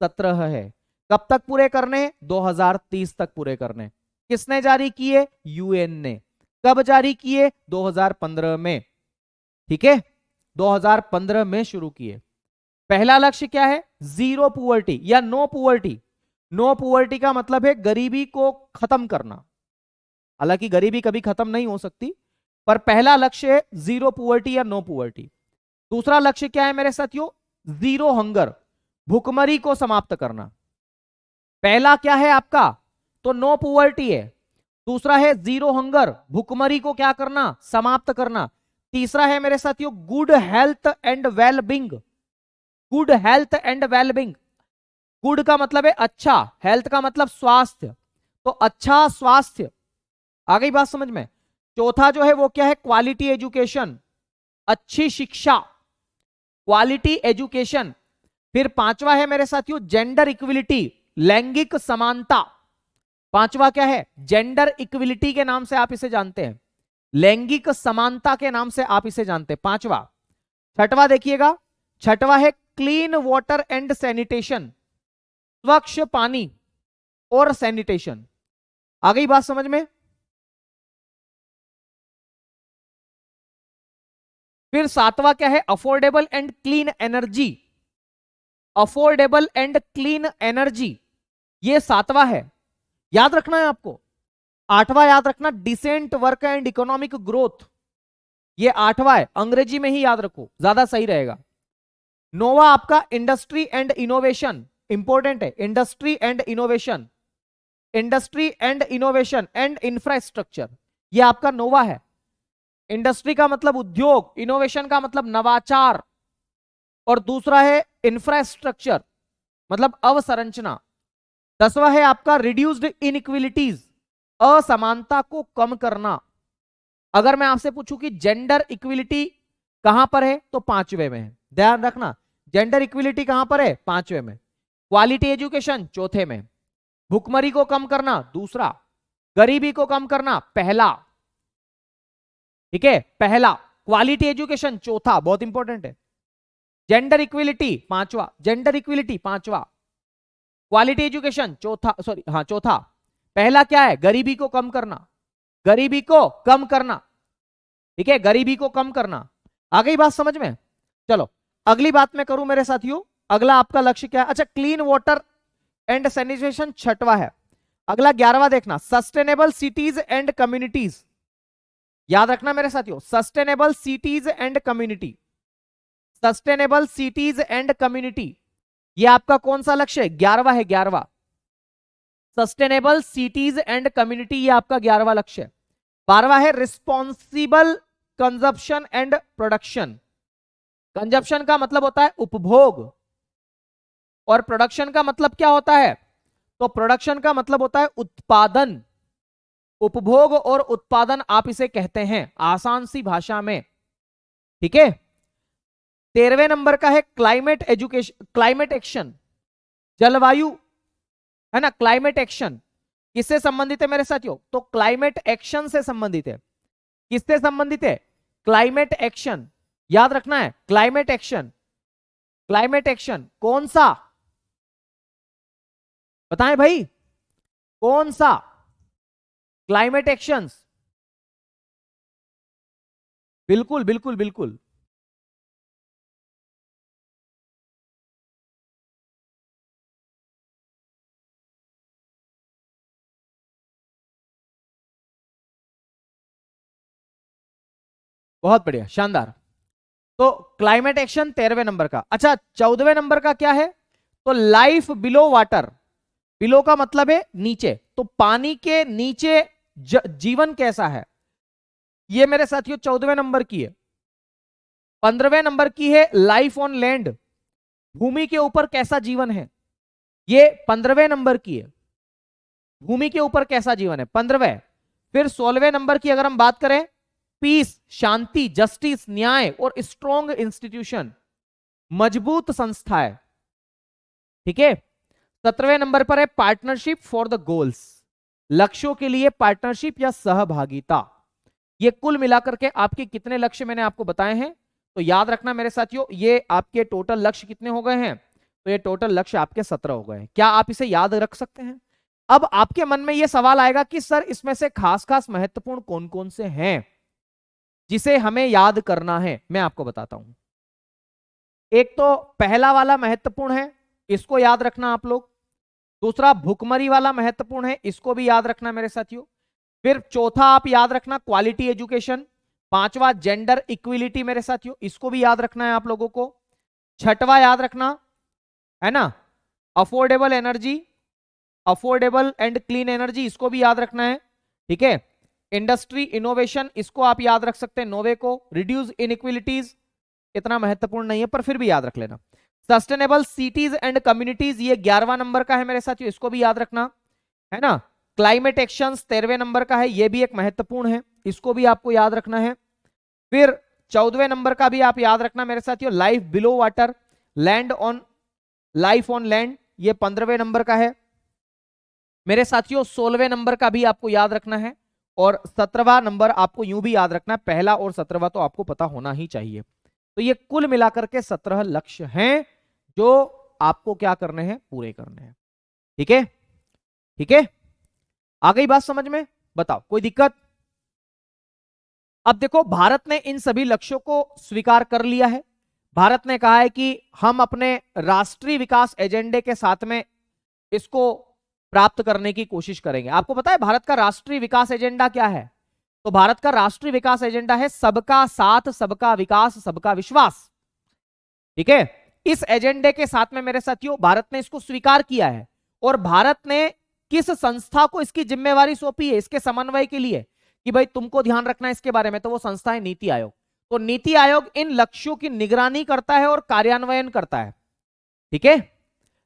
[SPEAKER 1] 17 है। कब तक पूरे करने? 2030 तक पूरे करने। किसने जारी किए? यूएन ने। कब जारी किए? 2015 में। ठीक है, 2015 में शुरू किए। पहला लक्ष्य क्या है? जीरो पुअर्टी या नो पुअर्टी। नो पुअर्टी का मतलब है गरीबी को खत्म करना। हालांकि गरीबी कभी खत्म नहीं हो सकती, पर पहला लक्ष्य है जीरो पुअर्टी या नो पुअर्टी। दूसरा लक्ष्य क्या है मेरे साथियों? जीरो हंगर, भुखमरी को समाप्त करना। पहला क्या है आपका? तो नो पुअर्टी है। दूसरा है जीरो हंगर, भुखमरी को क्या करना? समाप्त करना। तीसरा है मेरे साथियों good health and wellbeing. Good health and wellbeing. Good का मतलब है अच्छा, हेल्थ का मतलब स्वास्थ्य, तो अच्छा स्वास्थ्य। आ गई बात समझ में? चौथा जो है वो क्या है? क्वालिटी एजुकेशन, अच्छी शिक्षा, क्वालिटी एजुकेशन। फिर पांचवा है मेरे साथियों जेंडर इक्विलिटी, लैंगिक समानता। पांचवा क्या है? जेंडर इक्विलिटी के नाम से आप इसे जानते हैं, लैंगिक समानता के नाम से आप इसे जानते हैं, पांचवा। छठवा देखिएगा, छठवा है क्लीन वाटर एंड सैनिटेशन, स्वच्छ पानी और सैनिटेशन। आ गई बात समझ में? फिर सातवां क्या है? Affordable and clean energy. Affordable and clean energy, ये सातवां है, याद रखना है आपको। आठवां याद रखना, decent work and economic growth, ये आठवां है, अंग्रेजी में ही याद रखो, ज्यादा सही रहेगा। नोवा आपका इंडस्ट्री एंड इनोवेशन, इंपॉर्टेंट है, industry and innovation, industry and innovation and infrastructure, ये आपका नोवा है। इंडस्ट्री का मतलब उद्योग, इनोवेशन का मतलब नवाचार, और दूसरा है इंफ्रास्ट्रक्चर मतलब अवसंरचना। दसवां है आपका रिड्यूस्ड इनइक्विलिटीज, असमानता को कम करना। अगर मैं आपसे पूछूं कि जेंडर इक्विलिटी कहां पर है, तो पांचवे में है, ध्यान रखना। जेंडर इक्विलिटी कहां पर है? पांचवे में। क्वालिटी एजुकेशन चौथे में। भुखमरी को कम करना दूसरा। गरीबी को कम करना पहला। ठीक है, पहला। क्वालिटी एजुकेशन चौथा, बहुत इंपॉर्टेंट है। जेंडर इक्विलिटी पांचवा, जेंडर इक्विलिटी पांचवा। क्वालिटी एजुकेशन चौथा, सॉरी हाँ चौथा। पहला क्या है? गरीबी को कम करना, गरीबी को कम करना। ठीक है, गरीबी को कम करना। आ गई बात समझ में? चलो अगली बात मैं करूं मेरे साथियों, अगला आपका लक्ष्य क्या है? अच्छा, क्लीन वाटर एंड सैनिटेशन छठवा है। अगला 11वां देखना, सस्टेनेबल सिटीज एंड कम्युनिटीज। याद रखना मेरे साथियों, sustainable cities and community, sustainable cities and community, ये आपका कौन सा लक्ष्य है? 11वां है, 11वां। सस्टेनेबल सिटीज एंड कम्युनिटी, ये आपका 11वां लक्ष्य है। 12वां है responsible consumption and production. Consumption का मतलब होता है उपभोग, और प्रोडक्शन का मतलब क्या होता है? तो प्रोडक्शन का मतलब होता है उत्पादन। उपभोग और उत्पादन आप इसे कहते हैं आसान सी भाषा में। ठीक है, 13वें नंबर का है क्लाइमेट एजुकेशन, क्लाइमेट एक्शन, जलवायु, है ना। क्लाइमेट एक्शन किससे संबंधित है मेरे साथियों? तो क्लाइमेट एक्शन से संबंधित है। किससे संबंधित है? क्लाइमेट एक्शन, याद रखना है, क्लाइमेट एक्शन। क्लाइमेट एक्शन कौन सा? बताएं भाई, कौन सा क्लाइमेट एक्शंस? बिल्कुल बिल्कुल बिल्कुल, बहुत बढ़िया, शानदार। तो क्लाइमेट एक्शन 13वें नंबर का। अच्छा, 14वें नंबर का क्या है? तो लाइफ बिलो वाटर। बिलो का मतलब है नीचे, तो पानी के नीचे जीवन कैसा है, ये मेरे साथियों 14वें नंबर की है। 15वें नंबर की है लाइफ ऑन लैंड, भूमि के ऊपर कैसा जीवन है, ये 15वें नंबर की है। भूमि के ऊपर कैसा जीवन है, 15वें। फिर 16वें नंबर की अगर हम बात करें, पीस, शांति, जस्टिस, न्याय और स्ट्रॉन्ग इंस्टीट्यूशन, मजबूत संस्थाएं। ठीक है, 17वें नंबर पर है पार्टनरशिप फॉर द गोल्स, लक्ष्यों के लिए पार्टनरशिप या सहभागिता। ये कुल मिलाकर के आपके कितने लक्ष्य मैंने आपको बताए हैं? तो याद रखना मेरे साथियों, ये आपके टोटल लक्ष्य कितने हो गए हैं? तो ये टोटल लक्ष्य आपके 17 हो गए। क्या आप इसे याद रख सकते हैं? अब आपके मन में यह सवाल आएगा कि सर इसमें से खास खास महत्वपूर्ण कौन कौन से हैं जिसे हमें याद करना है। मैं आपको बताता हूं। एक तो पहला वाला महत्वपूर्ण है, इसको याद रखना आप लोग। दूसरा भुखमरी वाला महत्वपूर्ण है, इसको भी याद रखना मेरे साथियों। फिर चौथा आप याद रखना क्वालिटी एजुकेशन। पांचवा जेंडर इक्विलिटी मेरे साथियों, इसको भी याद रखना है आप लोगों को। छठवा याद रखना है ना, affordable energy, affordable and clean energy, इसको भी याद रखना है। ठीक है। इंडस्ट्री इनोवेशन, इसको आप याद रख सकते हैं, नोवे को। रिड्यूस इनइक्विलिटीज, इतना महत्वपूर्ण नहीं है पर फिर भी याद रख लेना। सस्टेनेबल सिटीज एंड कम्युनिटीज, ये 11वां नंबर का है मेरे साथियों, इसको भी याद रखना है ना। क्लाइमेट एक्शंस 13वें नंबर का है, ये भी एक महत्वपूर्ण है, इसको भी आपको याद रखना है। फिर 14वें नंबर का भी आप याद रखना मेरे साथियों, life below water, land on, life on land, ये 15वें नंबर का है मेरे साथियों। 16वें नंबर का भी आपको याद रखना है। और 17वां नंबर आपको यूं भी याद रखना है, पहला और 17वां तो आपको पता होना ही चाहिए। तो ये कुल मिलाकर के 17 लक्ष्य हैं जो आपको क्या करने हैं, पूरे करने हैं। ठीक है, ठीक है, आ गई बात समझ में? बताओ कोई दिक्कत? अब देखो, भारत ने इन सभी लक्ष्यों को स्वीकार कर लिया है। भारत ने कहा है कि हम अपने राष्ट्रीय विकास एजेंडे के साथ में इसको प्राप्त करने की कोशिश करेंगे। आपको पता है भारत का राष्ट्रीय विकास एजेंडा क्या है? तो भारत का राष्ट्रीय विकास एजेंडा है सबका साथ, सबका विकास, सबका विश्वास। ठीक है। इस एजेंडे के साथ में मेरे साथियों भारत ने इसको स्वीकार किया है। और भारत ने किस संस्था को इसकी जिम्मेवारी सौंपी है इसके समन्वय के लिए, कि भाई तुमको ध्यान रखना है इसके बारे में, तो वो संस्था है नीति आयोग। तो नीति आयोग इन लक्ष्यों की निगरानी करता है और कार्यान्वयन करता है। ठीक है।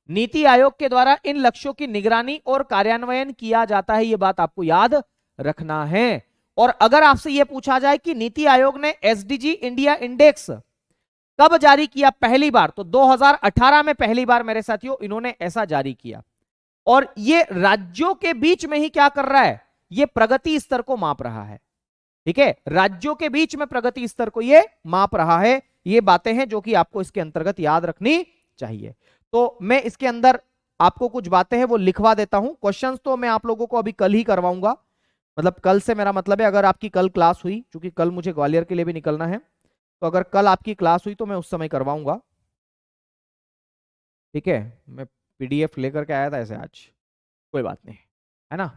[SPEAKER 1] नीति आयोग के द्वारा इन लक्ष्यों की निगरानी और कार्यान्वयन किया जाता है, यह बात आपको याद रखना है। और अगर आपसे यह पूछा जाए कि नीति आयोग ने एसडीजी इंडिया इंडेक्स कब जारी किया पहली बार, तो 2018 में पहली बार मेरे साथियों इन्होंने ऐसा जारी किया। और ये राज्यों के बीच में ही क्या कर रहा है, ये प्रगति स्तर को माप रहा है। ठीक है, राज्यों के बीच में प्रगति स्तर को ये माप रहा है। ये बातें हैं जो कि आपको इसके अंतर्गत याद रखनी चाहिए। तो मैं इसके अंदर आपको कुछ बातें हैं वो लिखवा देता हूं। क्वेश्चंस तो मैं आप लोगों को अभी कल ही करवाऊंगा, मतलब कल से मेरा मतलब है अगर आपकी कल क्लास हुई, क्योंकि कल मुझे ग्वालियर के लिए भी निकलना है, तो अगर कल आपकी क्लास हुई तो मैं उस समय करवाऊंगा। ठीक है, मैं पीडीएफ लेकर के आया था ऐसे आज, कोई बात नहीं, है ना।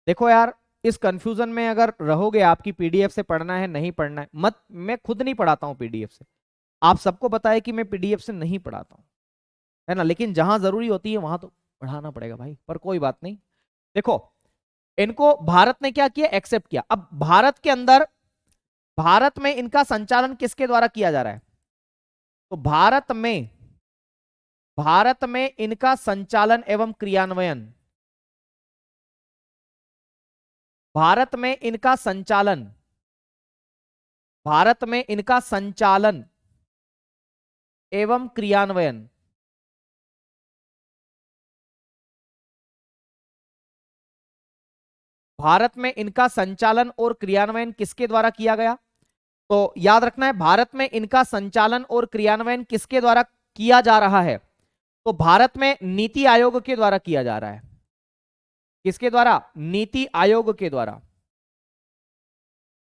[SPEAKER 1] देखो यार, इस कंफ्यूजन में अगर रहोगे, आपकी पीडीएफ से पढ़ना है नहीं पढ़ना है मत, मैं खुद नहीं पढ़ाता हूं पीडीएफ से, आप सबको बताया कि मैं पीडीएफ से नहीं पढ़ाता हूं, है ना, लेकिन जहां जरूरी होती है वहां तो पढ़ाना पड़ेगा भाई, पर कोई बात नहीं। देखो, इनको भारत ने क्या किया, एक्सेप्ट किया। अब भारत के अंदर, भारत में इनका संचालन किसके द्वारा किया जा रहा है, तो भारत में इनका संचालन एवं क्रियान्वयन, भारत में इनका संचालन, भारत में इनका संचालन एवं क्रियान्वयन, भारत में इनका संचालन और क्रियान्वयन किसके द्वारा किया गया, तो याद रखना है भारत में इनका संचालन और क्रियान्वयन किसके द्वारा किया जा रहा है, तो भारत में नीति आयोग के द्वारा किया जा रहा है। किसके द्वारा, नीति आयोग के द्वारा।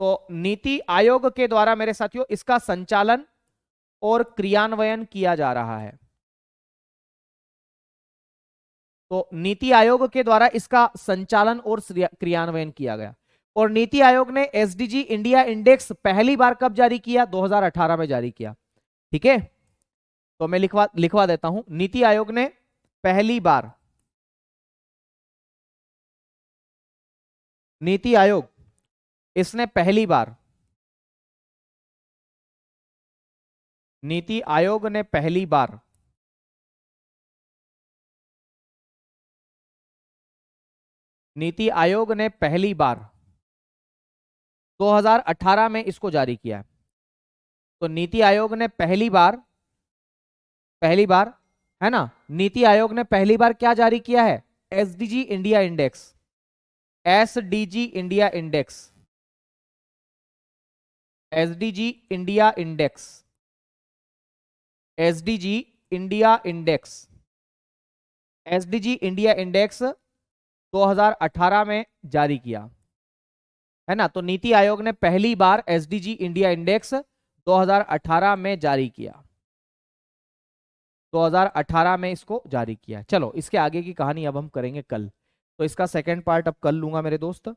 [SPEAKER 1] तो नीति आयोग के द्वारा मेरे साथियों इसका संचालन और क्रियान्वयन किया जा रहा है। तो नीति आयोग के द्वारा इसका संचालन और क्रियान्वयन किया गया। और नीति आयोग ने एसडीजी इंडिया इंडेक्स पहली बार कब जारी किया, 2018 में जारी किया। ठीक है, तो मैं लिखवा देता हूं, नीति आयोग ने पहली बार, नीति आयोग इसने पहली बार, नीति आयोग ने पहली बार नीति आयोग ने पहली बार 2018 में इसको जारी किया। तो नीति आयोग ने पहली बार है ना, नीति आयोग ने पहली बार क्या जारी किया है, SDG India index, SDG India index, SDG India index, SDG India index, SDG India index 2018 में जारी किया है ना। तो नीति आयोग ने पहली बार एसडीजी इंडिया इंडेक्स 2018 में जारी किया, 2018 में इसको जारी किया। चलो इसके आगे की कहानी अब हम करेंगे कल, तो इसका सेकंड पार्ट अब कल लूंगा मेरे दोस्त।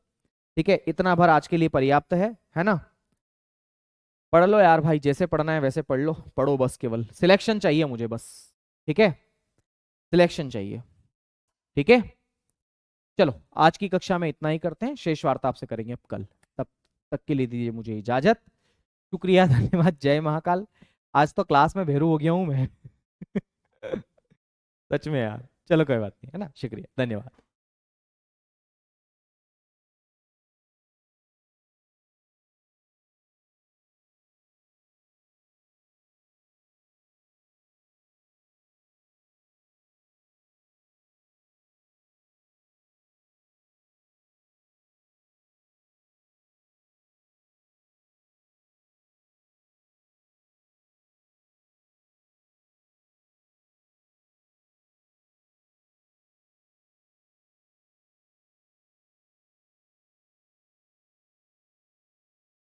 [SPEAKER 1] ठीक है, इतना भर आज के लिए पर्याप्त है ना। पढ़ लो यार भाई, जैसे पढ़ना है वैसे पढ़ लो, पढ़ो बस, केवल सिलेक्शन चाहिए मुझे बस। ठीक है, सिलेक्शन चाहिए। ठीक है, चलो आज की कक्षा में इतना ही करते हैं, शेष वार्ता आपसे करेंगे अब कल। तब तक के लिए दीजिए मुझे इजाजत। शुक्रिया, धन्यवाद, जय महाकाल। आज तो क्लास में भेरू हो गया हूं मैं। सच में यार, चलो कोई बात नहीं, है ना। शुक्रिया, धन्यवाद।